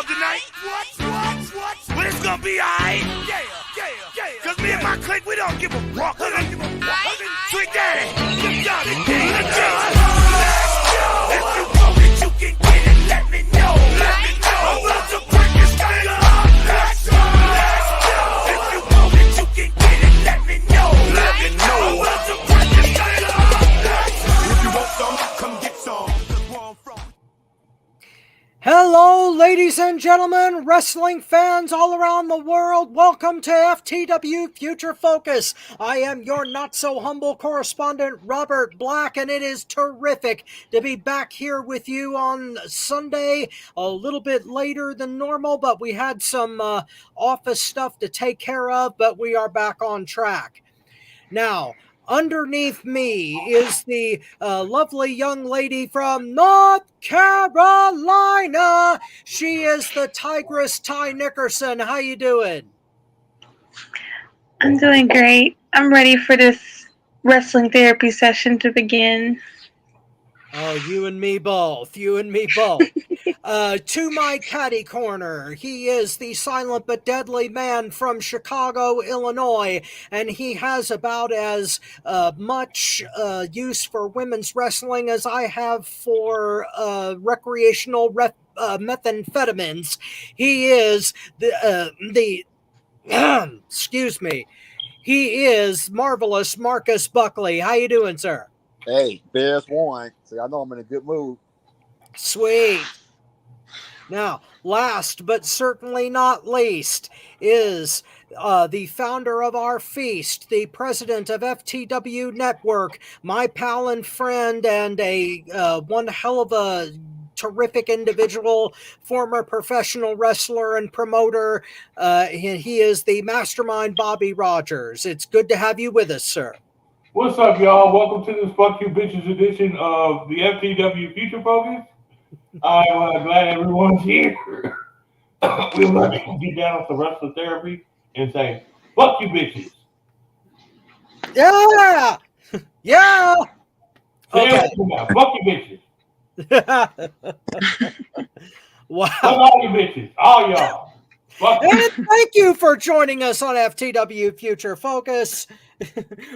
love tonight. What? But it's gonna be alright. Yeah. Cause me and my clique, we don't give a fuck. Sweet daddy, give y'all the game. Let's go. If you want it, you can get it. Let me know. I'm about to break this thing up. Let's go. If you want it, you can get it. Let me know. I'm about to break this thing up. If you want some, come get some. Hello, ladies and gentlemen, wrestling fans all around the world. Welcome to FTW Future Focus. I am your not-so-humble correspondent, Robert Black, and it is terrific to be back here with you on Sunday, a little bit later than normal, but we had some office stuff to take care of, but we are back on track. Now, underneath me is the lovely young lady from North Carolina. She is the Tigress Ty Nickerson. How you doing? I'm doing great. I'm ready for this wrestling therapy session to begin. Oh, you and me both. To my catty corner, he is the silent but deadly man from Chicago, Illinois, and he has about as much use for women's wrestling as I have for recreational methamphetamines. He is excuse me. He is marvelous Marcus Buckley. How you doing, sir? Hey, Bears won, so I know I'm in a good mood. Sweet. Now, last but certainly not least is the founder of our feast, the president of FTW Network, my pal and friend, and a one hell of a terrific individual, former professional wrestler and promoter. He is the mastermind, Bobby Rogers. It's good to have you with us, sir. What's up, y'all? Welcome to this Fuck You Bitches edition of the FTW Future Focus. I'm glad everyone's here. We're going to get down with the wrestling therapy and say, fuck you bitches. Yeah! Yeah! Okay. Fuck you bitches. Wow. Fuck all you bitches. All y'all. Fuck you. And thank you for joining us on FTW Future Focus.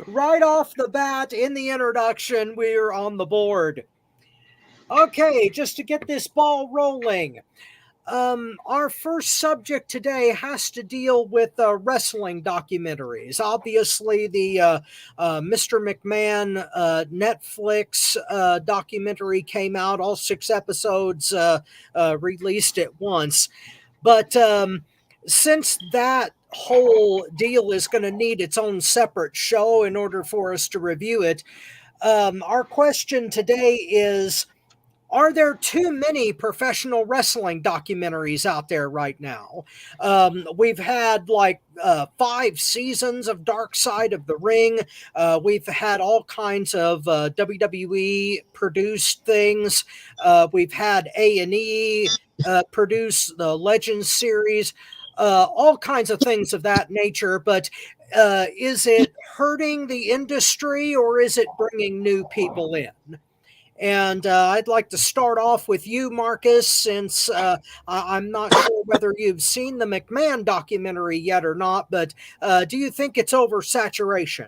Right off the bat, in the introduction, we're on the board. Okay, just to get this ball rolling. Our first subject today has to deal with wrestling documentaries. Obviously, the Mr. McMahon Netflix documentary came out, all 6 episodes released at once. But since that whole deal is going to need its own separate show in order for us to review it, our question today is, are there too many professional wrestling documentaries out there right now? We've had like 5 seasons of Dark Side of the Ring. We've had all kinds of WWE produced things. We've had A&E produce the Legends series, all kinds of things of that nature. But is it hurting the industry or is it bringing new people in? And I'd like to start off with you, Marcus, since I'm not sure whether you've seen the McMahon documentary yet or not, but do you think it's oversaturation?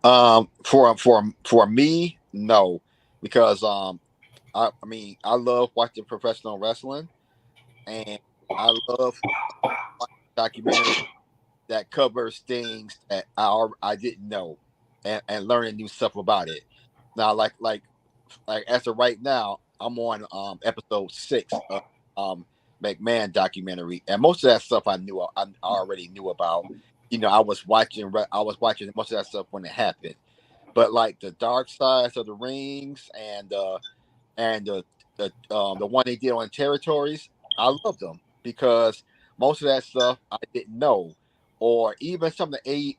For me, no, because I love watching professional wrestling, and I love documentaries that covers things that I didn't know, and learning new stuff about it. Now, like as of right now, I'm on episode 6 of McMahon documentary, and most of that stuff I already knew about. You know, I was watching most of that stuff when it happened, but like the Dark Sides of the Rings and the one they did on Territories, I loved them because most of that stuff I didn't know, or even some of the A&E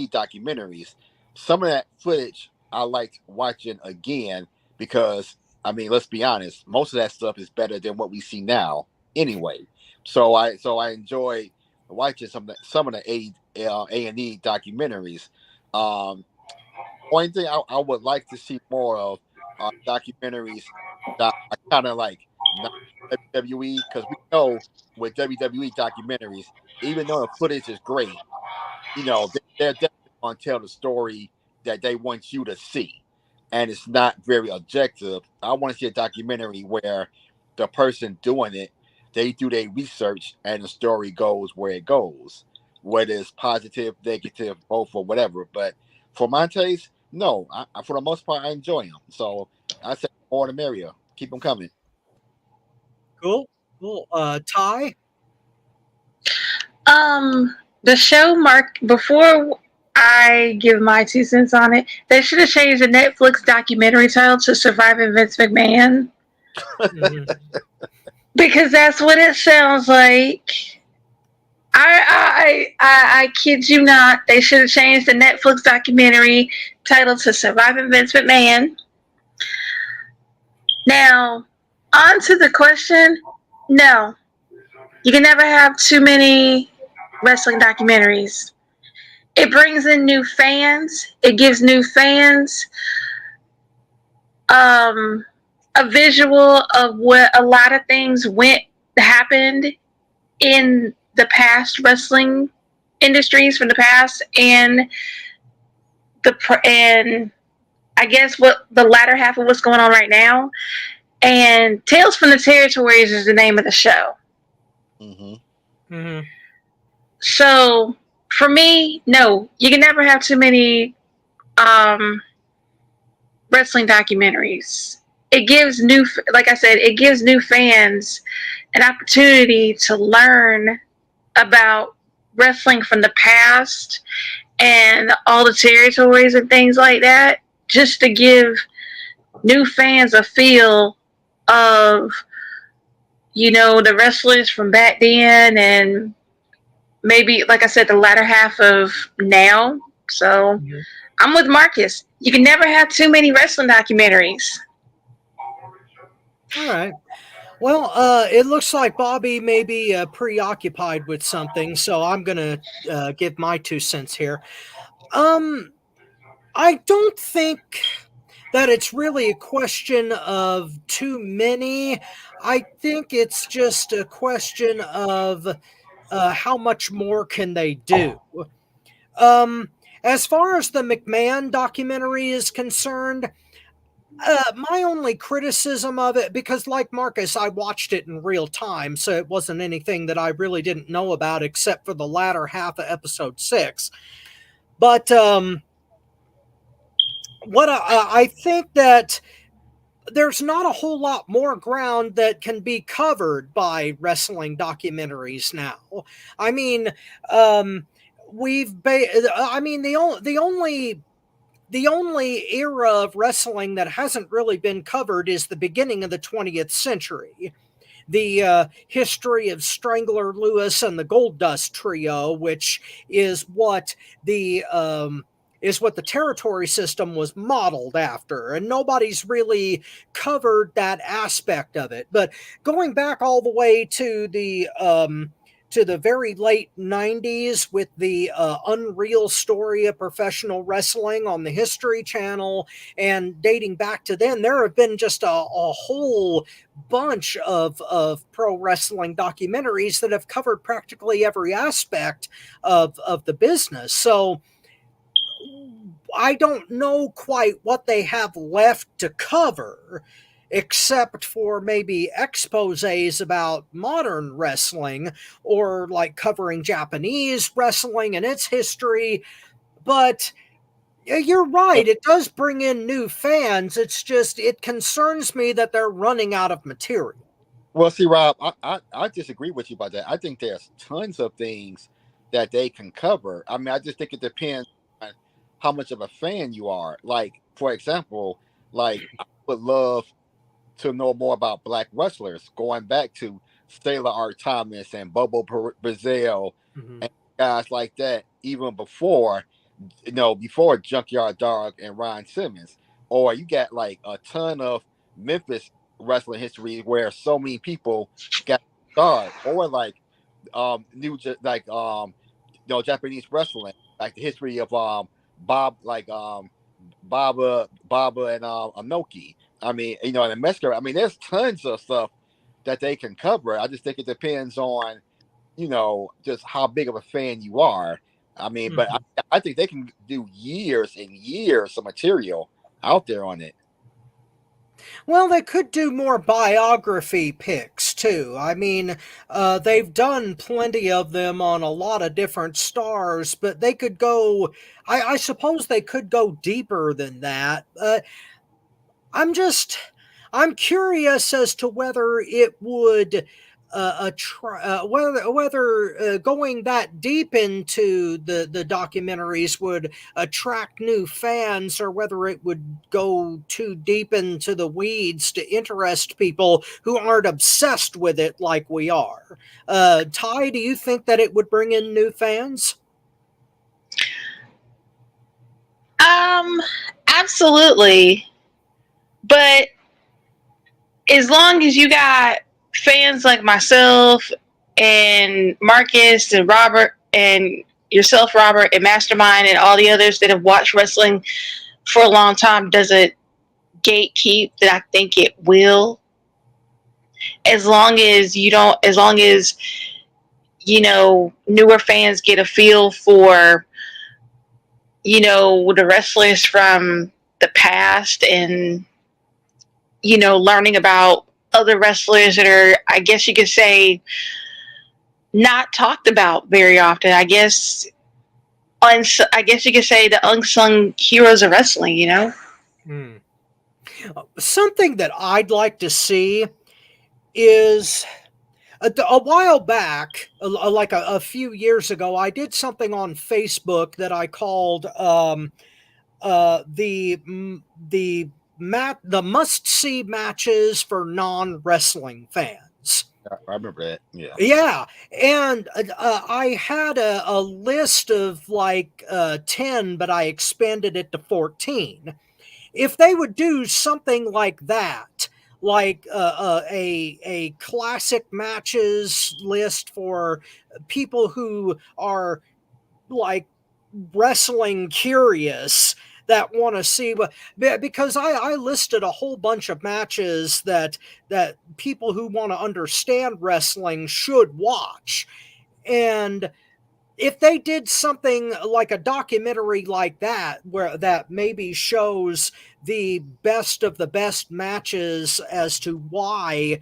documentaries. Some of that footage I liked watching again because, I mean, let's be honest, most of that stuff is better than what we see now anyway. So I enjoy watching some of the A&E documentaries. One thing I would like to see more of are documentaries that are kind of like not WWE, because we know with WWE documentaries, even though the footage is great, they're definitely going to tell the story that they want you to see, and it's not very objective. I want to see a documentary where the person doing it, they do their research, and the story goes where it goes, whether it's positive, negative, both, or whatever. But for my taste, no, for the most part, I enjoy them. So I say more the merrier. Keep them coming. Cool. Ty? The show, Mark, before I give my 2 cents on it, they should have changed the Netflix documentary title to Surviving Vince McMahon. Mhm. Because that's what it sounds like. I kid you not. They should have changed the Netflix documentary title to Surviving Vince McMahon. Now, on to the question. No, you can never have too many wrestling documentaries. It brings in new fans. It gives new fans a visual of what a lot of things happened in the past wrestling industries from the past, and I guess what the latter half of what's going on right now. And Tales from the Territories is the name of the show. Mm-hmm. So for me, no, you can never have too many wrestling documentaries. It gives like I said, it gives new fans an opportunity to learn about wrestling from the past and all the territories and things like that, just to give new fans a feel of, the wrestlers from back then, and maybe, like I said, the latter half of now. So I'm with Marcus. You can never have too many wrestling documentaries. All right. Well, it looks like Bobby may be preoccupied with something, so I'm going to give my 2 cents here. I don't think that it's really a question of too many. I think it's just a question of how much more can they do. As far as the McMahon documentary is concerned, my only criticism of it, because like Marcus, I watched it in real time, so it wasn't anything that I really didn't know about except for the latter half of episode 6. But what I think that there's not a whole lot more ground that can be covered by wrestling documentaries now. I mean, the only era of wrestling that hasn't really been covered is the beginning of the 20th century. The history of Strangler Lewis and the Goldust Trio, which is what the territory system was modeled after, and nobody's really covered that aspect of it. But going back all the way to the very late 90s with the Unreal Story of Professional Wrestling on the History Channel, and dating back to then, there have been just a whole bunch of pro wrestling documentaries that have covered practically every aspect of the business. So I don't know quite what they have left to cover, except for maybe exposés about modern wrestling, or like covering Japanese wrestling and its history. But you're right, it does bring in new fans. It's just, it concerns me that they're running out of material. Well, see, Rob, I disagree with you about that. I think there's tons of things that they can cover. I mean, I just think it depends on how much of a fan you are. Like, for example, I would love to know more about black wrestlers, going back to Sailor Art Thomas and Bobo Brazil and guys like that, even before Junkyard Dog and Ron Simmons. Or you got like a ton of Memphis wrestling history where so many people got started, or like Japanese wrestling, like the history of Baba and Anoki. I mean, and Mesker. I mean, there's tons of stuff that they can cover. I just think it depends on, just how big of a fan you are. I mean, but I think they can do years and years of material out there on it. Well, they could do more biography picks too. I mean, they've done plenty of them on a lot of different stars, but they could go. I suppose they could go deeper than that. I'm just, I'm curious as to whether it would, whether going that deep into the documentaries would attract new fans, or whether it would go too deep into the weeds to interest people who aren't obsessed with it like we are. Ty, do you think that it would bring in new fans? Absolutely. But as long as you got fans like myself and Marcus and Robert and yourself, Robert, and Mastermind and all the others that have watched wrestling for a long time, does it gatekeep that I think it will? As long as you don't, as long as, newer fans get a feel for, the wrestlers from the past, and learning about other wrestlers that are, I guess you could say, not talked about very often. I guess you could say the unsung heroes of wrestling. Hmm. Something that I'd like to see is a while back, like a few years ago, I did something on Facebook that I called the must see matches for non wrestling fans. I remember that. Yeah. Yeah, and I had a list of like 10, but I expanded it to 14. If they would do something like that, like a classic matches list for people who are like wrestling curious, that want to see what, because I listed a whole bunch of matches that people who want to understand wrestling should watch. And if they did something like a documentary like that, where that maybe shows the best of the best matches as to why,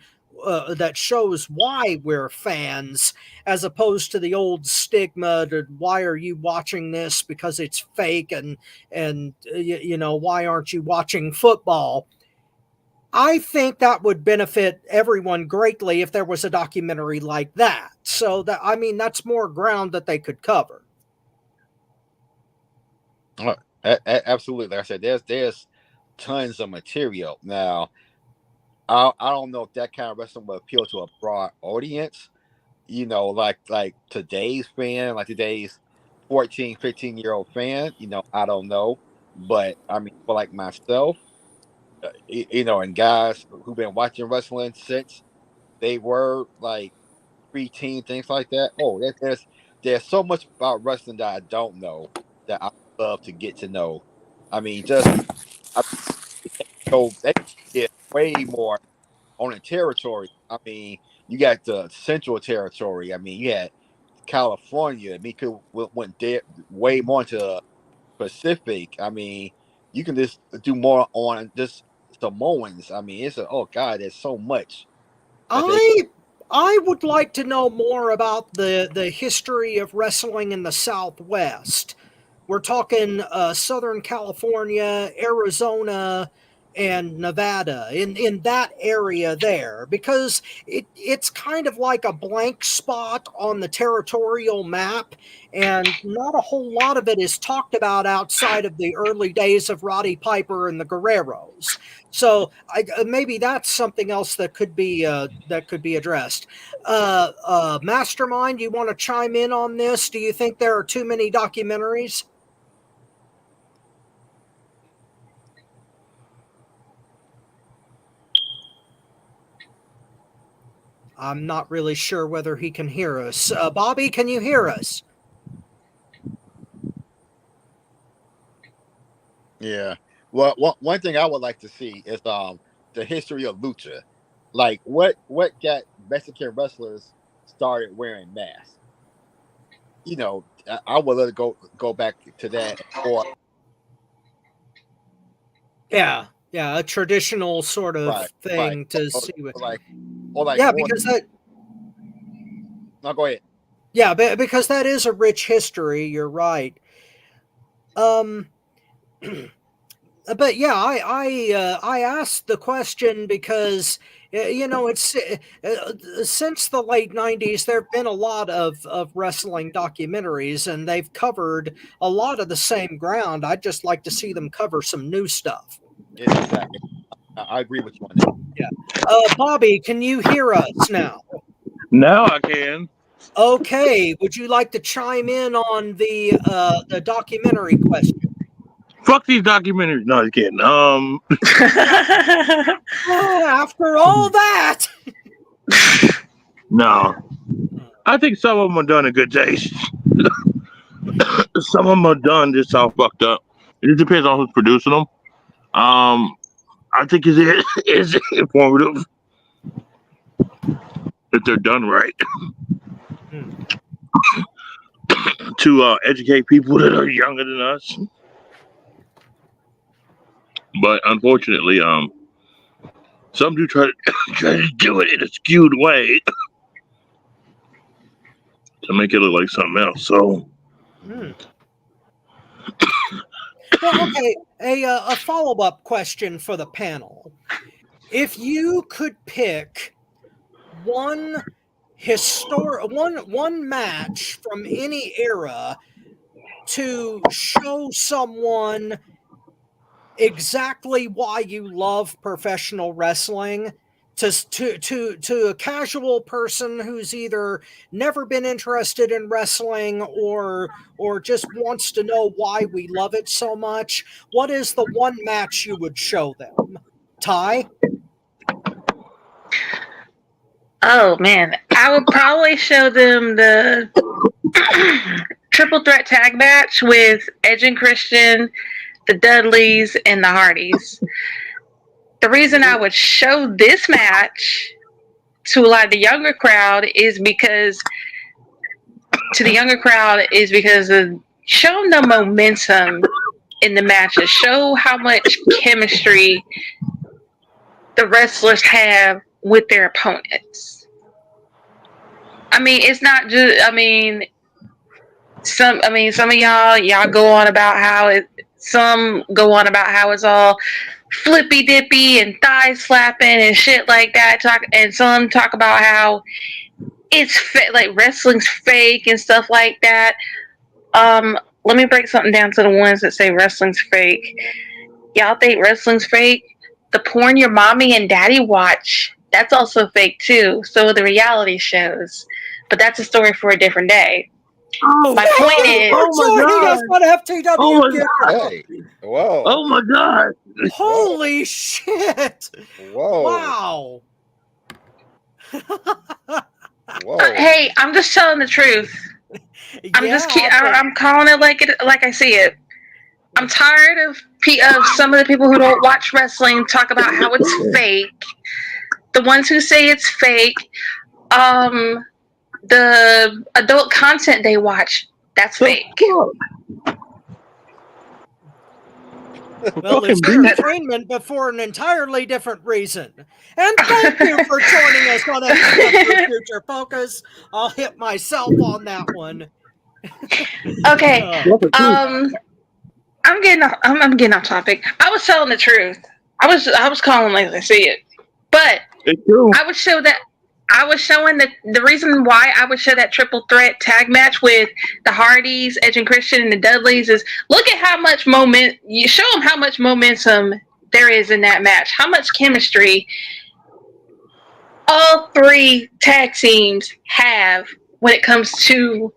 that shows why we're fans, as opposed to the old stigma that why are you watching this because it's fake, and why aren't you watching football? I think that would benefit everyone greatly if there was a documentary like that. So that, I mean, that's more ground that they could cover. Absolutely. Like I said, there's tons of material. Now, I don't know if that kind of wrestling will appeal to a broad audience. Like today's fan, like today's 14, 15-year-old fan. I don't know, but I mean, for like myself, and guys who've been watching wrestling since they were like preteen, things like that. Oh, there's so much about wrestling that I don't know that I love to get to know. I mean, so they get way more on the territory. I mean, you got the Central Territory. I mean, you had California. I mean, could went there way more into the Pacific. I mean, you can just do more on just Samoans. I mean, oh god, there's so much that they I I would like to know more about the history of wrestling in the Southwest. We're talking Southern California, Arizona, and Nevada, in that area there, because it's kind of like a blank spot on the territorial map, and not a whole lot of it is talked about outside of the early days of Roddy Piper and the Guerreros. So maybe that's something else that could be addressed. Mastermind, you want to chime in on this? Do you think there are too many documentaries? I'm not really sure whether he can hear us. Bobby, can you hear us? Yeah. Well, one thing I would like to see is the history of lucha. Like what got Mexican wrestlers started wearing masks? You know, I would let it go back to that. Or Yeah, yeah, a traditional sort of right, thing to or, see. or like Yeah, more. because that. No, go ahead. Yeah, because that is a rich history. You're right. Um, but yeah, I asked the question because it's since the late '90s there have been a lot of wrestling documentaries, and they've covered a lot of the same ground. I'd just like to see them cover some new stuff. Exactly. I agree with you on that. Yeah, Bobby, can you hear us now? Now I can. Okay, would you like to chime in on the documentary question? Fuck these documentaries. No, I can't. After all that. No. I think some of them are done in good taste. Some of them are done just all fucked up. It just depends on who's producing them. I think is informative if they're done right to educate people that are younger than us. But unfortunately, some do try to do it in a skewed way to make it look like something else. So, Well, okay, a follow-up question for the panel. If you could pick one one match from any era to show someone exactly why you love professional wrestling, to a casual person who's either never been interested in wrestling or just wants to know why we love it so much, what is the one match you would show them? Ty? Oh man, I would probably show them the triple threat tag match with Edge and Christian, the Dudleys, and the Hardys. The reason I would show this match to a lot of the younger crowd is because of showing the momentum in the matches, show how much chemistry the wrestlers have with their opponents. I mean, it's not just. Some of y'all go on about how it's all flippy dippy and thigh slapping and shit like that. And some talk about how it's like wrestling's fake and stuff like that. Let me break something down to the ones that say wrestling's fake. Y'all think wrestling's fake? The porn your mommy and daddy watch, that's also fake too. So are the reality shows. But that's a story for a different day. My point is, joining us on FTW. Oh my God. Hey, whoa! Oh my God! Holy shit! Whoa! Wow! Whoa! hey, I'm just telling the truth. I'm calling it like I see it. I'm tired of some of the people who don't watch wrestling talk about how it's fake. The ones who say it's fake, the adult content they watch, that's fake. Well, it's entertainment, but for an entirely different reason. And thank you for joining us on FTW Future Focus. I'll hit myself on that one. Okay. I'm getting off topic. I was telling the truth. I was calling like I see it. But I was showing the reason why I would show that triple threat tag match with the Hardys, Edge and Christian, and the Dudleys is look at how much you show them how much momentum there is in that match, how much chemistry all three tag teams have when it comes to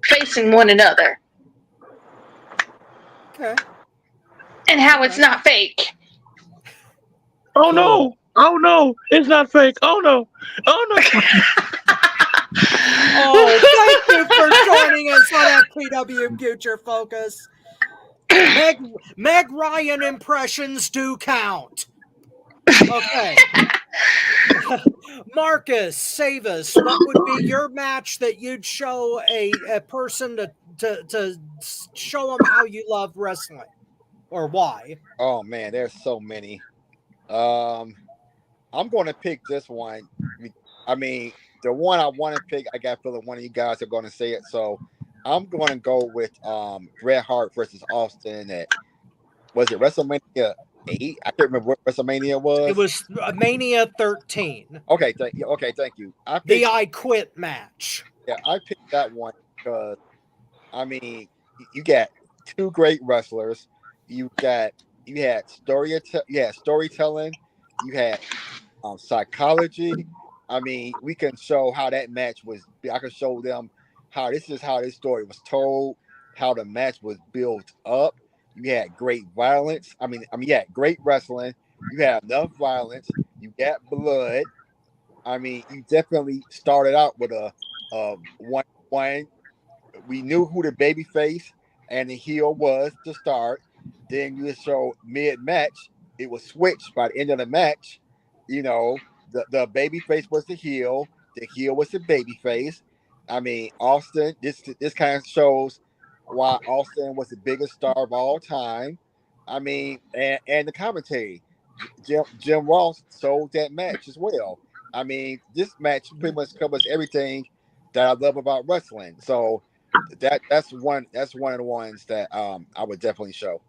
facing one another. Okay. And how it's not fake. Oh no! Oh no! It's not fake! Oh no! Oh no! Oh, thank you for joining us on FTW Future Focus. Meg Ryan impressions do count. Okay. Marcus, save us. What would be your match that you'd show a person to show them how you love wrestling or why? Oh man, there's so many. Um, I'm going to pick this one. I mean, the one I want to pick, I got a feeling one of you guys are going to say it. So I'm going to go with Bret Hart versus Austin at, was it WrestleMania 8? I can't remember what WrestleMania It was. was Mania 13, Okay, thank you. the I Quit match. I picked that one because I mean, you got two great wrestlers. You had storytelling. You had psychology. I mean, we can show how that match was. I can show them how this story was told, how the match was built up. You had great violence. You had great wrestling. You had enough violence. You got blood. I mean, you definitely started out with a 1-1. We knew who the baby face and the heel was to start. Then you show mid match, it was switched by the end of the match. You know, the baby face was the heel was the baby face. I mean, Austin, this kind of shows why Austin was the biggest star of all time. I mean, and the commentary. Jim Ross sold that match as well. I mean, this match pretty much covers everything that I love about wrestling. So that's one of the ones that I would definitely show.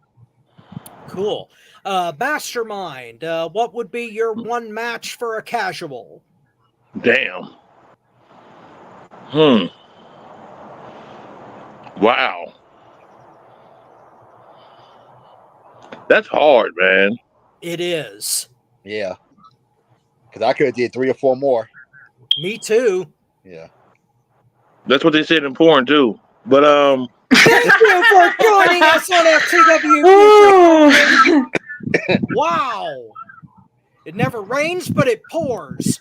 Cool. Mastermind, what would be your one match for a casual? Damn. Hmm. Wow. That's hard, man. It is. Yeah, because I could have did 3 or 4 more. Me too. Yeah. That's what they said in porn too. But Thank you for joining us on FTW Future. Wow. It never rains, but it pours.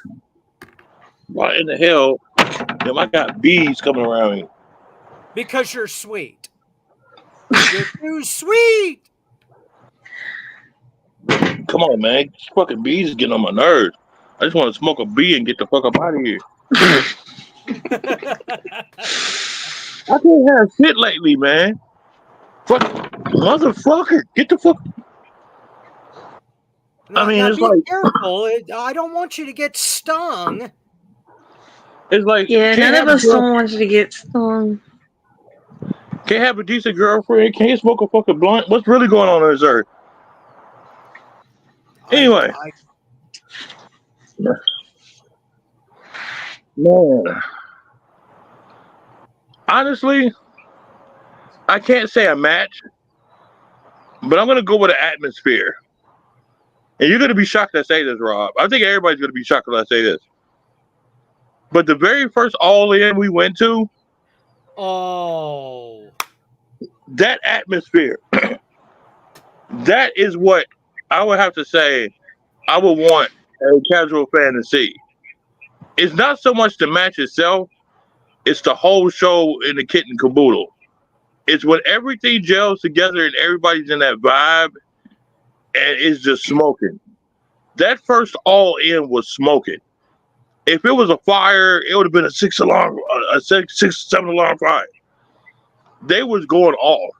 why in the hell am I got bees coming around me? Because you're sweet. You're too sweet. Come on, man. These fucking bees is getting on my nerves. I just want to smoke a bee and get the fuck up out of here. I can't have shit lately, man. Fuck, motherfucker, get the fuck. Now, I mean, now it's be like careful. I don't want you to get stung. it's like Yeah, can't none have of us a girl- don't want you to get stung. can't have a decent girlfriend. Can't smoke a fucking blunt. What's really going on this earth? Anyway, man. Honestly, I can't say a match, but I'm gonna go with an atmosphere. And you're gonna be shocked I say this, Rob. I think everybody's gonna be shocked when I say this. But the very first All In we went to, Oh. that atmosphere, that is what I would have to say I would want a casual fan to see. It's not so much the match itself, it's the whole show in the kit and caboodle. It's when everything gels together and everybody's in that vibe and it's just smoking. That first All In was smoking. If it was a fire, it would have been a 7 alarm fire. They was going off.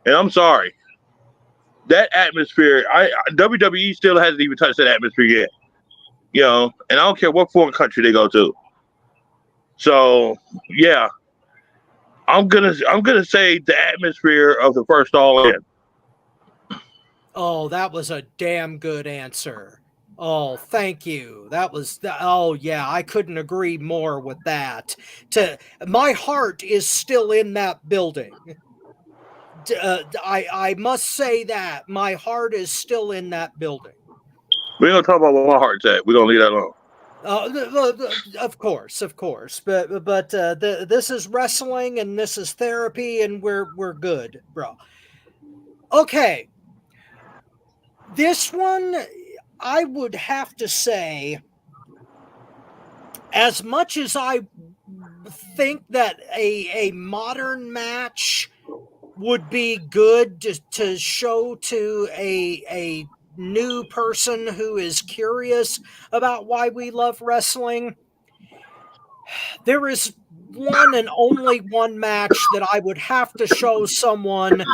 And I'm sorry. That atmosphere, WWE still hasn't even touched that atmosphere yet. You know, and I don't care what foreign country they go to. So yeah, I'm gonna say the atmosphere of the first All In. Oh, that was a damn good answer. Oh, thank you. That was oh yeah, I couldn't agree more with that. My heart is still in that building. I must say that my heart is still in that building. We're gonna talk about where my heart's at. We're gonna leave that alone. Of course, but this is wrestling and this is therapy and we're good, bro. Okay, this one I would have to say, as much as I think that a modern match would be good to show to a new person who is curious about why we love wrestling, there is one and only one match that I would have to show someone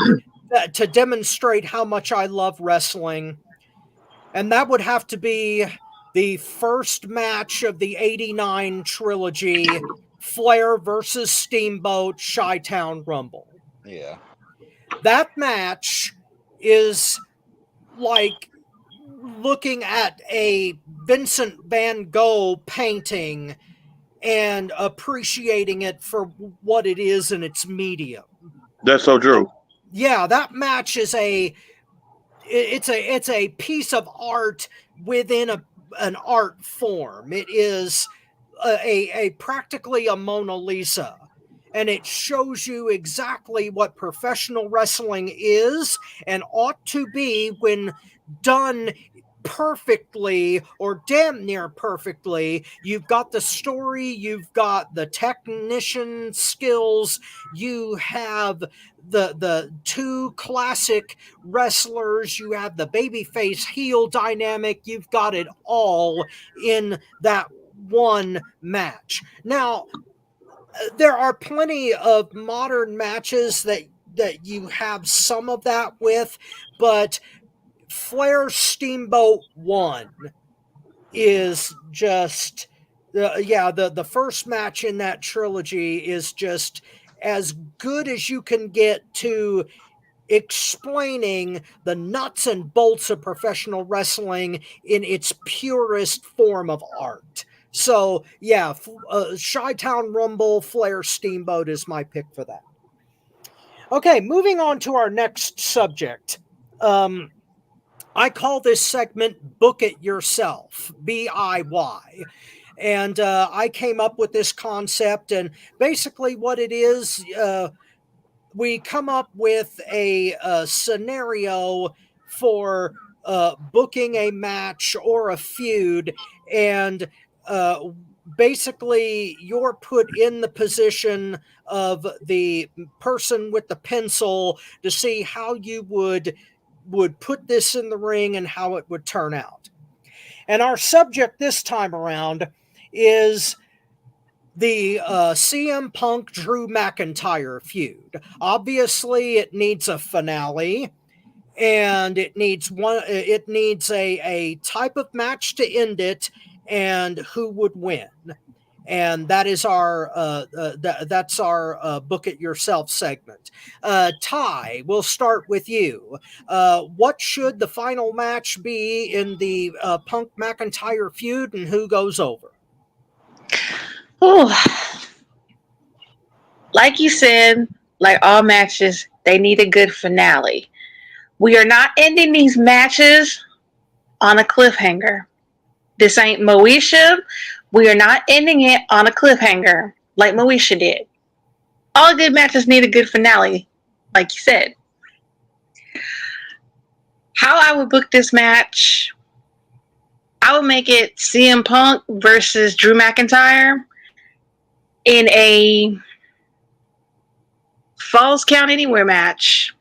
to demonstrate how much I love wrestling. And that would have to be the first match of the 89 trilogy, Flair versus Steamboat Chi-Town Rumble. Yeah. That match is like looking at a Vincent van Gogh painting and appreciating it for what it is in its medium. That's so true. Yeah, that match is a piece of art within an art form. It is a practically a Mona Lisa, and it shows you exactly what professional wrestling is and ought to be when done perfectly or damn near perfectly. You've got the story, you've got the technician skills, you have the two classic wrestlers, you have the babyface heel dynamic, you've got it all in that one match. Now, there are plenty of modern matches that you have some of that with, but Flair Steamboat 1 is just the first match in that trilogy is just as good as you can get to explaining the nuts and bolts of professional wrestling in its purest form of art. So yeah, Chi-Town Rumble, Flair Steamboat is my pick for that. Okay, moving on to our next subject. I call this segment Book It Yourself, BIY. And I came up with this concept, and basically what it is, we come up with a scenario for booking a match or a feud, and basically you're put in the position of the person with the pencil to see how you would put this in the ring and how it would turn out. And our subject this time around is the CM Punk Drew McIntyre feud. Obviously, it needs a finale, and it needs a type of match to end it, and who would win. And that is our that's our Book It Yourself segment. Ty, we'll start with you. What should the final match be in the Punk McIntyre feud, and who goes over? Ooh. Like you said, like all matches, they need a good finale. We are not ending these matches on a cliffhanger. This ain't Moesha. We are not ending it on a cliffhanger like Moesha did. All good matches need a good finale, like you said. How I would book this match, I would make it CM Punk versus Drew McIntyre in a Falls Count Anywhere match.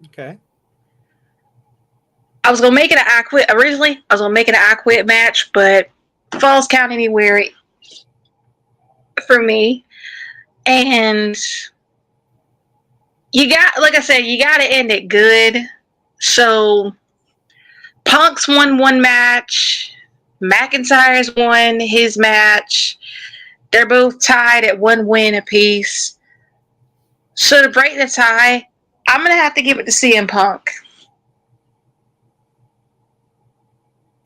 Okay. I was gonna make it an I Quit originally. I was gonna make it an I Quit match, but Falls Count Anywhere for me. And you got, like I said, you got to end it good. So Punk's won one match. McIntyre's won his match. They're both tied at 1 win apiece. So to break the tie, I'm going to have to give it to CM Punk.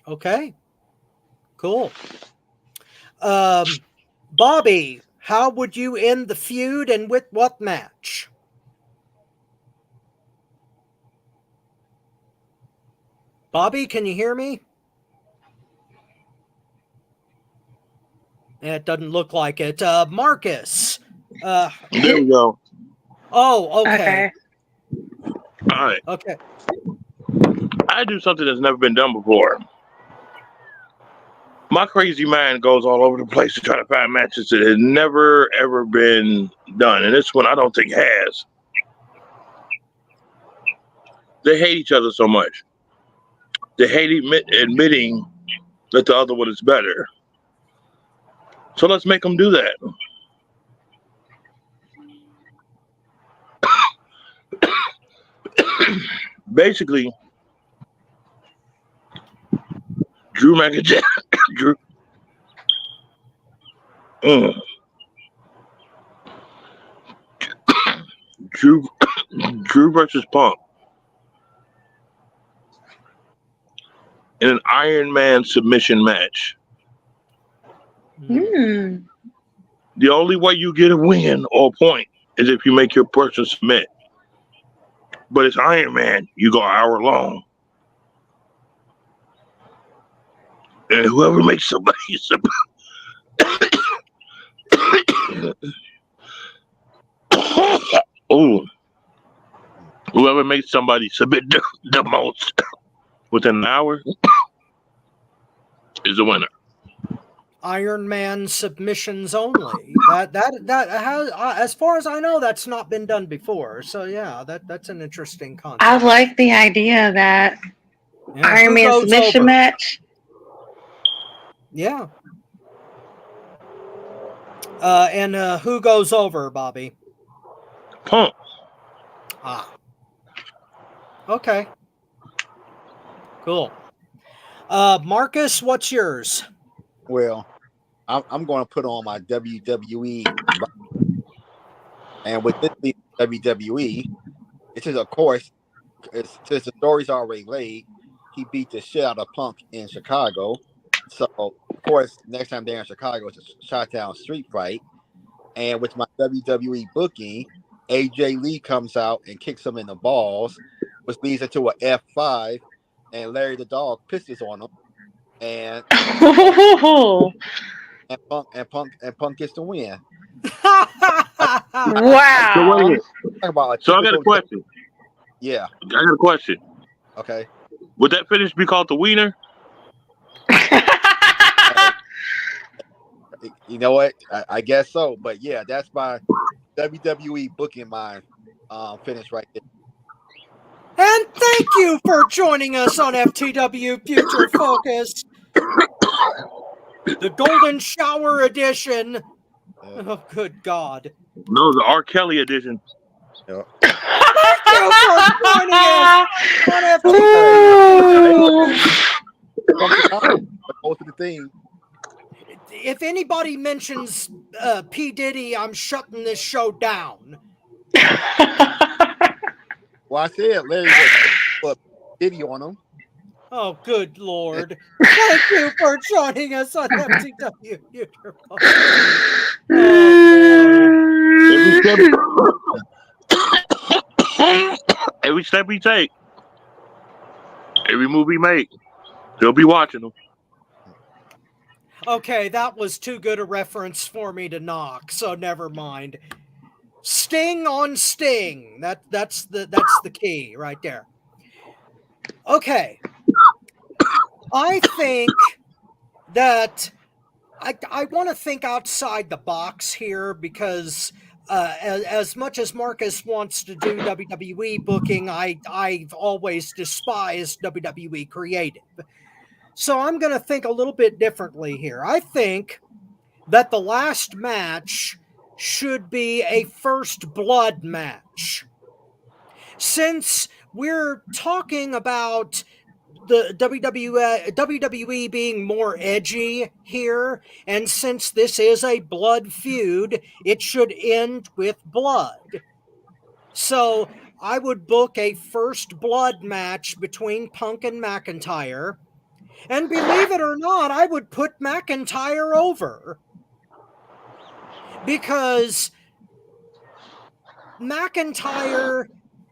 Okay. Cool. Bobby, how would you end the feud and with what match? Bobby, can you hear me? It doesn't look like it. Marcus. There we go. Oh, okay. All right. Okay. I do something that's never been done before. My crazy mind goes all over the place to try to find matches that have never, ever been done. And this one I don't think has. They hate each other so much. They hate admitting that the other one is better. So let's make them do that. Basically, Drew McIntyre, Drew versus Punk in an Iron Man submission match. Hmm. The only way you get a win or a point is if you make your person submit. But it's Iron Man. You go an hour long. And whoever makes somebody submit. Oh. Whoever makes somebody submit the most within an hour is the winner. Iron Man submissions only. That has, as far as I know, that's not been done before. So yeah, that's an interesting concept. I like the idea of that. Yeah, Iron who Man goes submission over? match. Yeah. And who goes over, Bobby? Punk. Ah. Okay. Cool. Marcus, what's yours? Well, I'm going to put on my WWE, and with this being WWE, it is, of course, since the story's already laid, he beat the shit out of Punk in Chicago. So, of course, next time they're in Chicago, it's a Chi-Town street fight. And with my WWE booking, AJ Lee comes out and kicks him in the balls, which leads into a F5, and Larry the Dog pisses on him, and Punk gets the win. Wow. So I got a question. Yeah. I got a question. Okay. Would that finish be called the wiener? You know what? I guess so. But yeah, that's my WWE booking my finish right there. And thank you for joining us on FTW Future Focus, the Golden Shower Edition. Oh, good God. No, the R. Kelly edition. Yeah. Thank you for joining us on FTW. Most of the thing. If anybody mentions P. Diddy, I'm shutting this show down. Well, I said Larry was Diddy on him. Oh, good Lord. Thank you for joining us on FTW Future Focus. Every step we take, every move we make, they'll be watching them. Okay, that was too good a reference for me to knock, so never mind. Sting on Sting. That's the key right there. Okay. I think that I want to think outside the box here because as much as Marcus wants to do WWE booking, I've always despised WWE creative. So I'm going to think a little bit differently here. I think that the last match should be a first blood match. Since we're talking about the WWE being more edgy here, and since this is a blood feud, it should end with blood. So I would book a first blood match between Punk and McIntyre. And believe it or not, I would put McIntyre over. Because McIntyre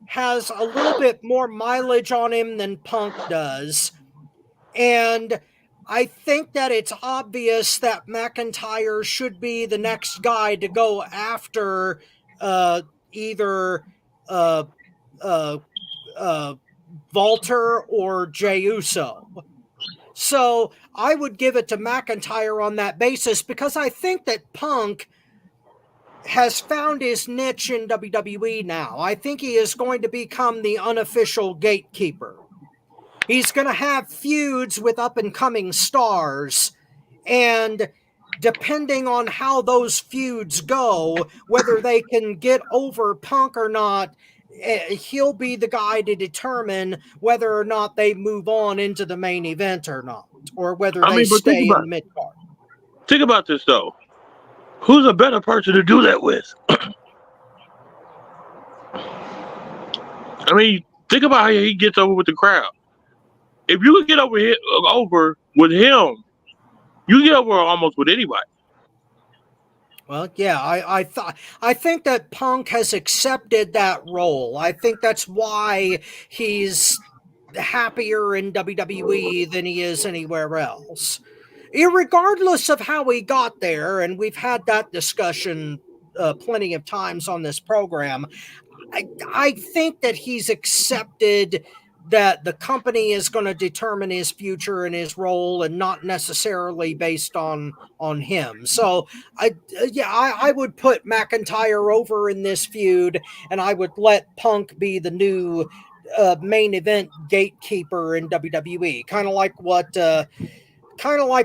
has a little bit more mileage on him than Punk does. And I think that it's obvious that McIntyre should be the next guy to go after either Walter or Jey Uso. So I would give it to McIntyre on that basis because I think that Punk has found his niche in WWE now. I think he is going to become the unofficial gatekeeper. He's going to have feuds with up-and-coming stars, and depending on how those feuds go, whether they can get over Punk or not, he'll be the guy to determine whether or not they move on into the main event or not, or whether I they mean, but stay in the mid-card. think about this though. Who's a better person to do that with? I mean, think about how he gets over with the crowd. If you could get over with him, you can get over almost with anybody. Well, yeah, I think that Punk has accepted that role. I think that's why he's happier in WWE than he is anywhere else. Irregardless of how he got there, and we've had that discussion plenty of times on this program, I think that he's accepted that the company is going to determine his future and his role, and not necessarily based on him. So I would put McIntyre over in this feud, and I would let Punk be the new main event gatekeeper in WWE, kind of like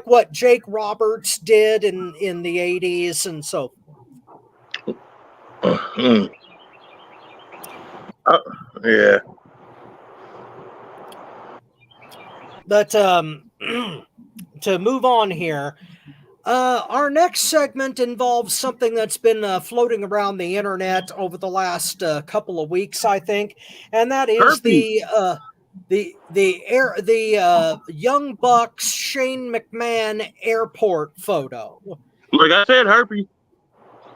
what Jake Roberts did in the 80s and so forth. Yeah. But to move on here, our next segment involves something that's been floating around the internet over the last couple of weeks, I think, and that is the Young Bucks Shane McMahon airport photo. Like I said, herpes.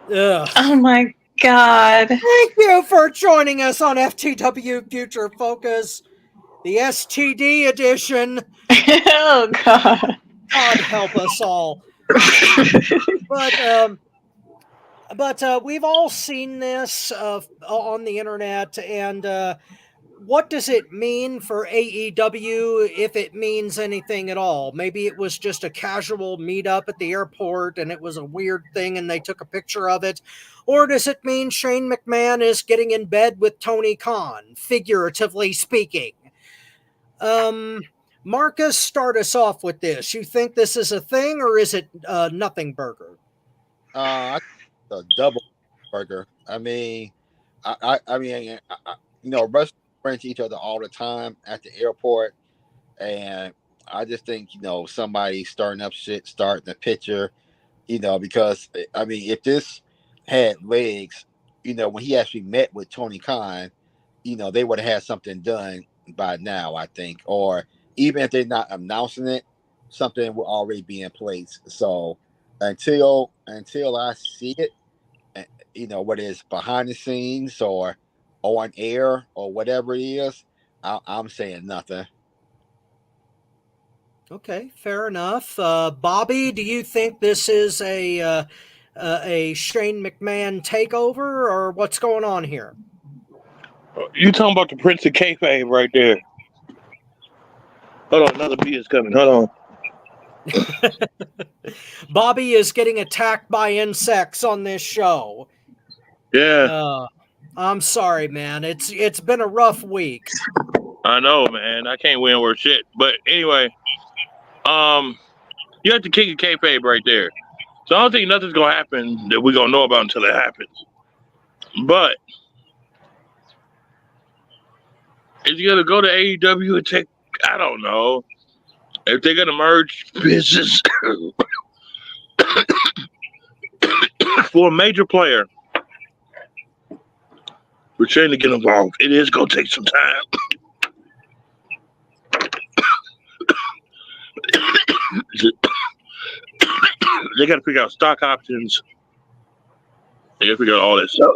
Ugh. Oh my God. Thank you for joining us on FTW Future Focus, the STD edition. Oh God. God help us all. But we've all seen this on the internet, and what does it mean for AEW, if it means anything at all? Maybe it was just a casual meetup at the airport and it was a weird thing and they took a picture of it. Or does it mean Shane McMahon is getting in bed with Tony Khan, figuratively speaking? Marcus, start us off with this. You think this is a thing, or is it nothing burger? A double burger. I mean, you know, wrestlers run to each other all the time at the airport, and I just think, you know, somebody starting up shit, starting a picture, you know, because I mean, if this had legs, you know, when he actually met with Tony Khan, you know, they would have had something done by now, I think, or even if they're not announcing it, something will already be in place. So until I see it, you know, whether it's behind the scenes or on air or whatever it is, I'm saying nothing. Okay, fair enough. Bobby, do you think this is a Shane McMahon takeover, or what's going on here? You talking about the Prince of Kayfabe right there? Hold on, another bee is coming. Hold on. Bobby is getting attacked by insects on this show. Yeah. I'm sorry, man. It's been a rough week. I know, man. I can't win worth shit. But anyway, you have the king of kayfabe right there. So I don't think nothing's gonna happen that we're gonna know about until it happens. But is he gonna go to AEW and take? I don't know if they're gonna merge business for a major player. We're trying to get involved. It is gonna take some time. They got to figure out stock options. They got to figure out all that stuff.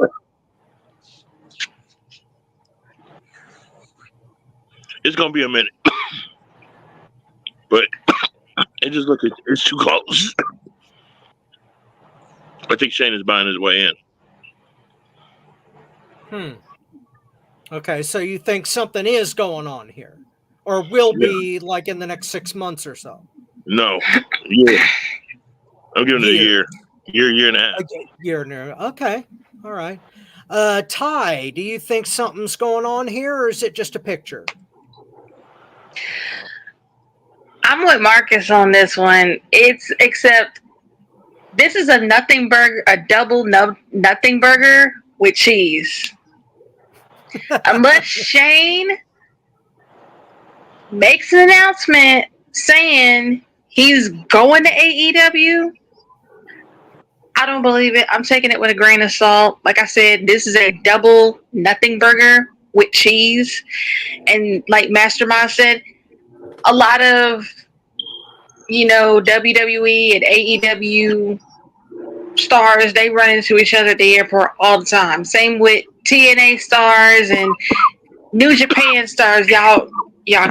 It's gonna be a minute, but it just look it's too close. I think Shane is buying his way in. Okay, so you think something is going on here, or will be, like in the next 6 months or so? No, yeah, I'm giving it a year. Year and a half. Year and a half. Okay. All right. Ty, do you think something's going on here, or is it just a picture? I'm with Marcus on this one. Except this is a nothing burger, a double nothing burger with cheese. Unless Shane makes an announcement saying he's going to AEW, I don't believe it. I'm taking it with a grain of salt. Like I said, this is a double nothing burger with cheese. And like Mastermind said, a lot of, WWE and AEW stars, they run into each other at the airport all the time. Same with TNA stars and New Japan stars. Y'all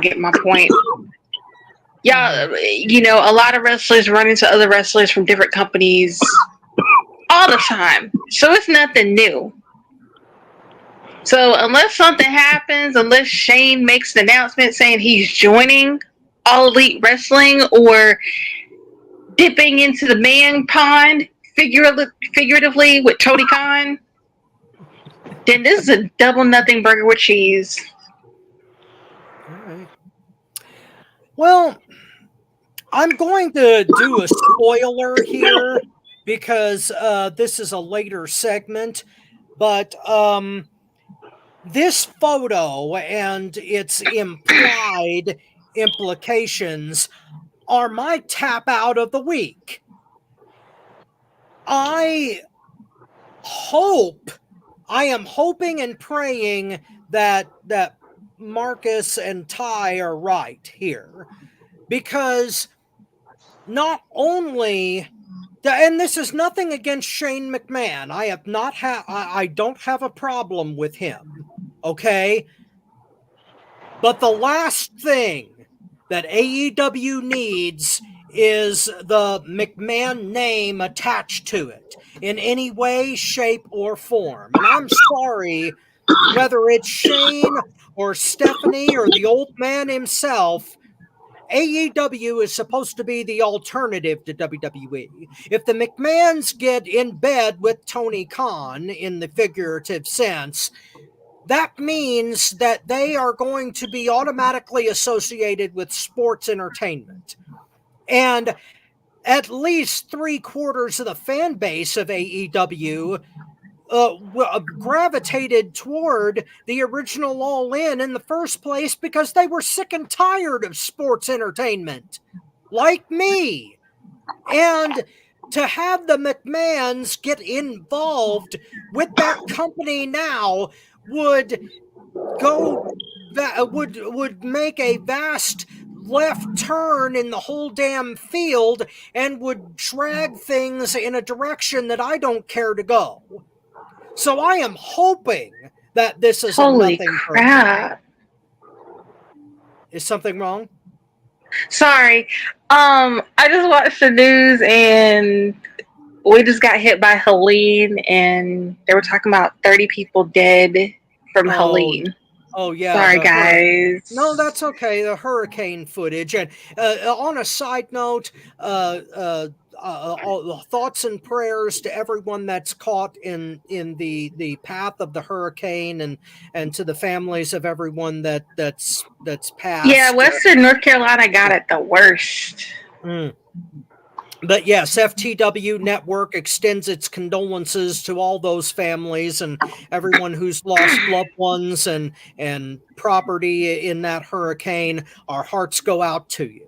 get my point. Y'all, a lot of wrestlers run into other wrestlers from different companies all the time. So it's nothing new. So unless something happens, unless Shane makes an announcement saying he's joining All Elite Wrestling or dipping into the man pond figuratively with Tony Khan, then this is a double nothing burger with cheese. All right. Well, I'm going to do a spoiler here because this is a later segment, but this photo and its implied implications are my tap out of the week. I am hoping and praying that Marcus and Ty are right here, because not only, and this is nothing against Shane McMahon. I don't have a problem with him. Okay. But the last thing that AEW needs is the McMahon name attached to it in any way, shape, or form. And I'm sorry, whether it's Shane or Stephanie or the old man himself, AEW is supposed to be the alternative to WWE. If the McMahons get in bed with Tony Khan in the figurative sense, that means that they are going to be automatically associated with sports entertainment. And at least 3/4 of the fan base of AEW gravitated toward the original All In the first place because they were sick and tired of sports entertainment, like me. And to have the McMahons get involved with that company now would make a vast left turn in the whole damn field and would drag things in a direction that I don't care to go. So I am hoping that this is Holy a nothing crap. Is something wrong? Sorry. I just watched the news and we just got hit by Helene and they were talking about 30 people dead from Helene. Oh, yeah. Sorry, guys. No, that's okay. The hurricane footage. And on a side note, thoughts and prayers to everyone that's caught in the path of the hurricane, and to the families of everyone that's passed. Yeah, Western North Carolina got it the worst. But yes, FTW Network extends its condolences to all those families and everyone who's lost loved ones and property in that hurricane. Our hearts go out to you.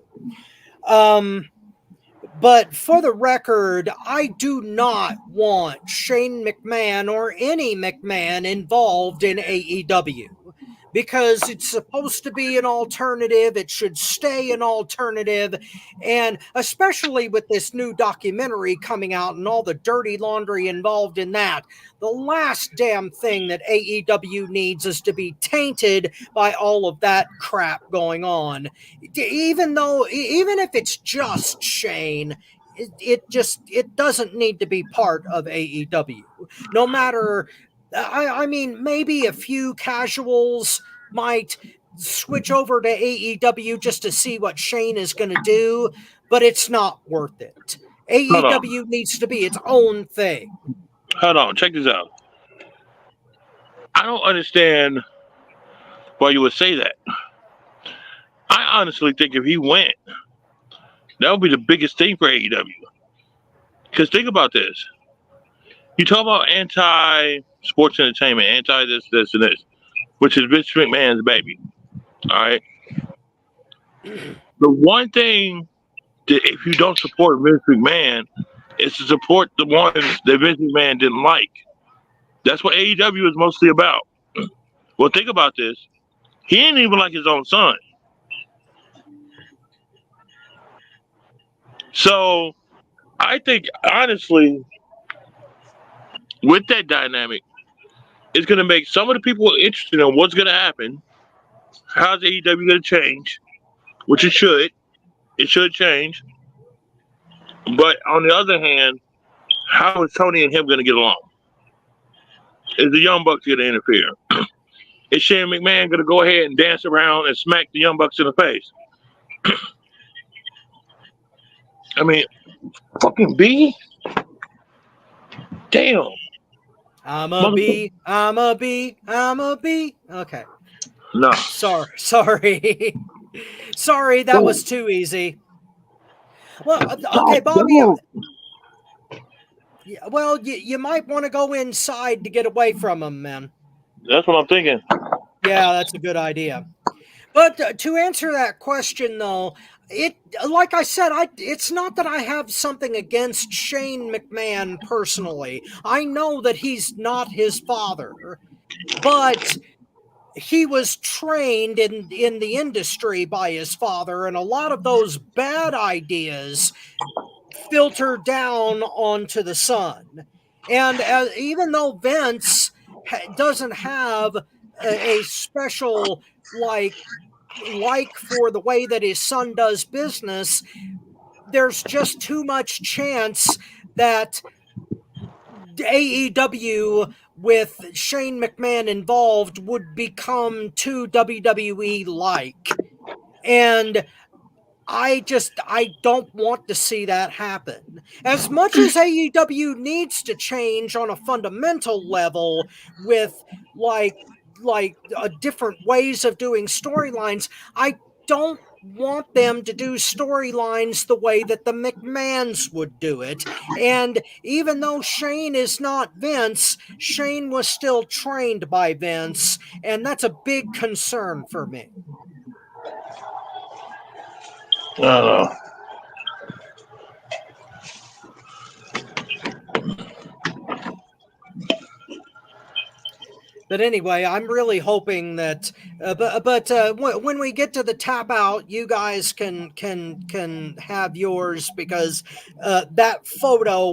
But for the record, I do not want Shane McMahon or any McMahon involved in AEW, because it's supposed to be an alternative. It should stay an alternative. And especially with this new documentary coming out and all the dirty laundry involved in that, the last damn thing that AEW needs is to be tainted by all of that crap going on. Even if it's just Shane, it doesn't need to be part of AEW. No matter, I mean, maybe a few casuals might switch over to AEW just to see what Shane is going to do, but it's not worth it. AEW needs to be its own thing. Hold on, check this out. I don't understand why you would say that. I honestly think if he went, that would be the biggest thing for AEW. Because think about this. You talk about anti-sports entertainment, anti-this, this, and this, which is Vince McMahon's baby. All right? The one thing that if you don't support Vince McMahon is to support the ones that Vince McMahon didn't like. That's what AEW is mostly about. Well, think about this. He ain't even like his own son. So I think, honestly, with that dynamic, it's going to make some of the people interested in what's going to happen. How's AEW going to change? Which it should. It should change. But on the other hand, how is Tony and him going to get along? Is the Young Bucks going to interfere? Is Shane McMahon going to go ahead and dance around and smack the Young Bucks in the face? I mean, fucking B? Damn. I'm a bee. Okay. No. Sorry. Sorry, that was too easy. Well, okay, Bobby. Well, you might want to go inside to get away from him, man. That's what I'm thinking. Yeah, that's a good idea. But to answer that question, though, like I said, it's not that I have something against Shane McMahon personally. I know that he's not his father, but he was trained in the industry by his father, and a lot of those bad ideas filter down onto the son. And even though Vince doesn't have a special like for the way that his son does business, there's just too much chance that AEW with Shane McMahon involved would become too WWE like. And I don't want to see that happen. As much as AEW needs to change on a fundamental level with like different ways of doing storylines, I don't want them to do storylines the way that the McMahons would do it. And even though Shane is not Vince, Shane was still trained by Vince, and that's a big concern for me. I don't know. But anyway, I'm really hoping that. When we get to the tap out, you guys can have yours, because that photo